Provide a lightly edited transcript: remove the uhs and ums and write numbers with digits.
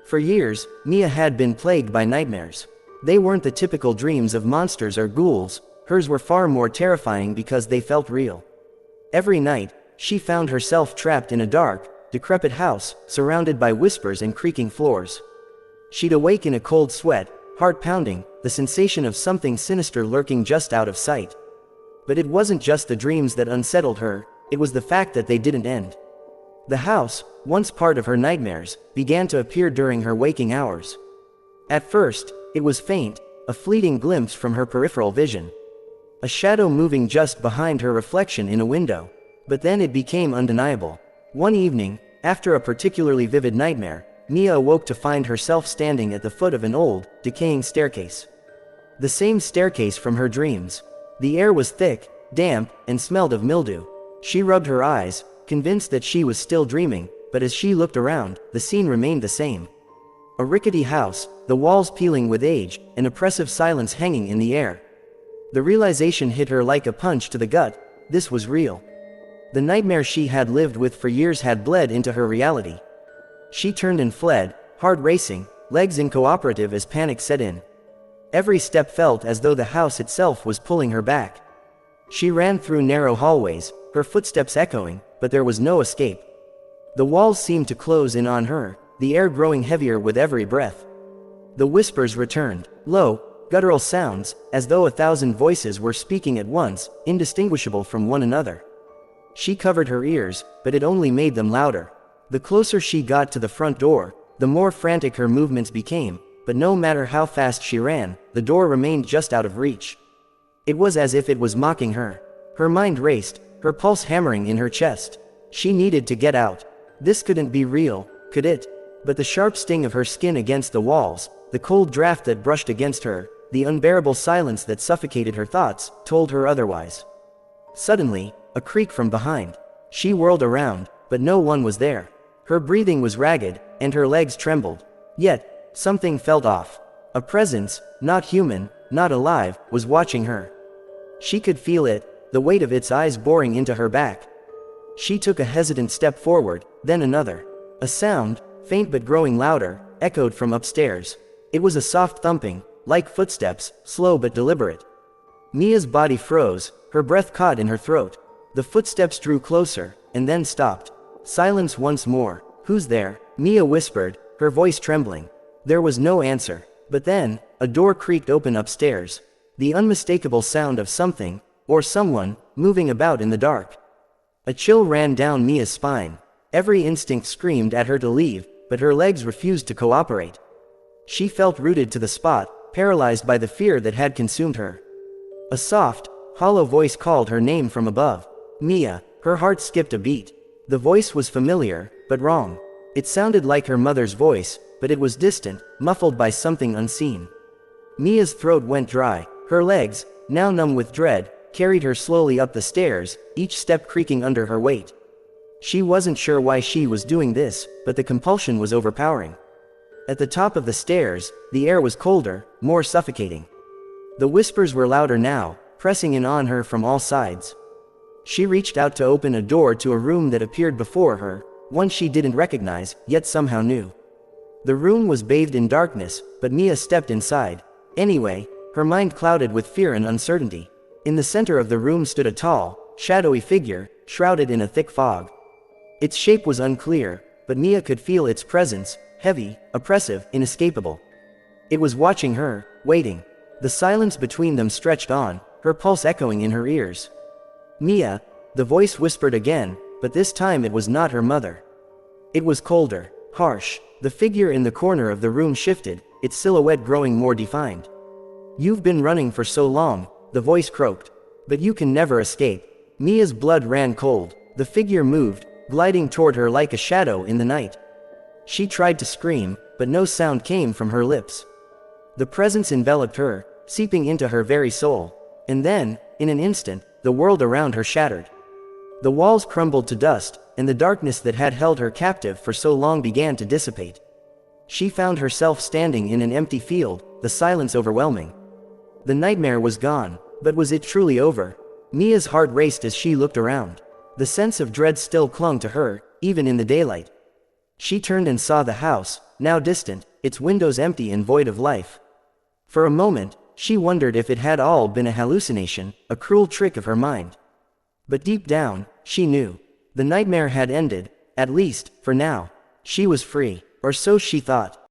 For years, Mia had been plagued by nightmares. They weren't the typical dreams of monsters or ghouls, hers were far more terrifying because they felt real. Every night, she found herself trapped in a dark, decrepit house, surrounded by whispers and creaking floors. She'd awake in a cold sweat, heart pounding, the sensation of something sinister lurking just out of sight. But it wasn't just the dreams that unsettled her, it was the fact that they didn't end. The house, once part of her nightmares, began to appear during her waking hours. At first, it was faint, a fleeting glimpse from her peripheral vision. A shadow moving just behind her reflection in a window. But then it became undeniable. One evening, after a particularly vivid nightmare, Mia awoke to find herself standing at the foot of an old, decaying staircase. The same staircase from her dreams. The air was thick, damp, and smelled of mildew. She rubbed her eyes, convinced that she was still dreaming, but as she looked around, the scene remained the same. A rickety house, the walls peeling with age, an oppressive silence hanging in the air. The realization hit her like a punch to the gut. This was real. The nightmare she had lived with for years had bled into her reality. She turned and fled, heart racing, legs incooperative as panic set in. Every step felt as though the house itself was pulling her back. She ran through narrow hallways, her footsteps echoing, but there was no escape. The walls seemed to close in on her, the air growing heavier with every breath. The whispers returned, low, guttural sounds, as though 1,000 voices were speaking at once, indistinguishable from one another. She covered her ears, but it only made them louder. The closer she got to the front door, the more frantic her movements became, but no matter how fast she ran, the door remained just out of reach. It was as if it was mocking her. Her mind raced, her pulse hammering in her chest. She needed to get out. This couldn't be real, could it? But the sharp sting of her skin against the walls, the cold draft that brushed against her, the unbearable silence that suffocated her thoughts, told her otherwise. Suddenly, a creak from behind. She whirled around, but no one was there. Her breathing was ragged, and her legs trembled. Yet, something felt off. A presence, not human, not alive, was watching her. She could feel it, the weight of its eyes boring into her back. She took a hesitant step forward, then another. A sound, faint but growing louder, echoed from upstairs. It was a soft thumping, like footsteps, slow but deliberate. Mia's body froze, her breath caught in her throat. The footsteps drew closer, and then stopped. Silence once more. Who's there? Mia whispered, her voice trembling. There was no answer. But then, a door creaked open upstairs. The unmistakable sound of something, or someone, moving about in the dark. A chill ran down Mia's spine. Every instinct screamed at her to leave, but her legs refused to cooperate. She felt rooted to the spot, paralyzed by the fear that had consumed her. A soft, hollow voice called her name from above. Mia. Her heart skipped a beat. The voice was familiar, but wrong. It sounded like her mother's voice, but it was distant, muffled by something unseen. Mia's throat went dry. Her legs, now numb with dread, carried her slowly up the stairs, each step creaking under her weight. She wasn't sure why she was doing this, but the compulsion was overpowering. At the top of the stairs, the air was colder, more suffocating. The whispers were louder now, pressing in on her from all sides. She reached out to open a door to a room that appeared before her, one she didn't recognize, yet somehow knew. The room was bathed in darkness, but Mia stepped inside. Anyway, her mind clouded with fear and uncertainty. In the center of the room stood a tall, shadowy figure, shrouded in a thick fog. Its shape was unclear, but Mia could feel its presence, heavy, oppressive, inescapable. It was watching her, waiting. The silence between them stretched on, her pulse echoing in her ears. Mia, the voice whispered again, but this time it was not her mother. It was colder, harsh. The figure in the corner of the room shifted, its silhouette growing more defined. You've been running for so long, the voice croaked. But you can never escape. Mia's blood ran cold. The figure moved, gliding toward her like a shadow in the night. She tried to scream, but no sound came from her lips. The presence enveloped her, seeping into her very soul. And then, in an instant, the world around her shattered. The walls crumbled to dust, and the darkness that had held her captive for so long began to dissipate. She found herself standing in an empty field, the silence overwhelming. The nightmare was gone, but was it truly over? Mia's heart raced as she looked around. The sense of dread still clung to her, even in the daylight. She turned and saw the house, now distant, its windows empty and void of life. For a moment, she wondered if it had all been a hallucination, a cruel trick of her mind. But deep down, she knew. The nightmare had ended, at least, for now. She was free, or so she thought.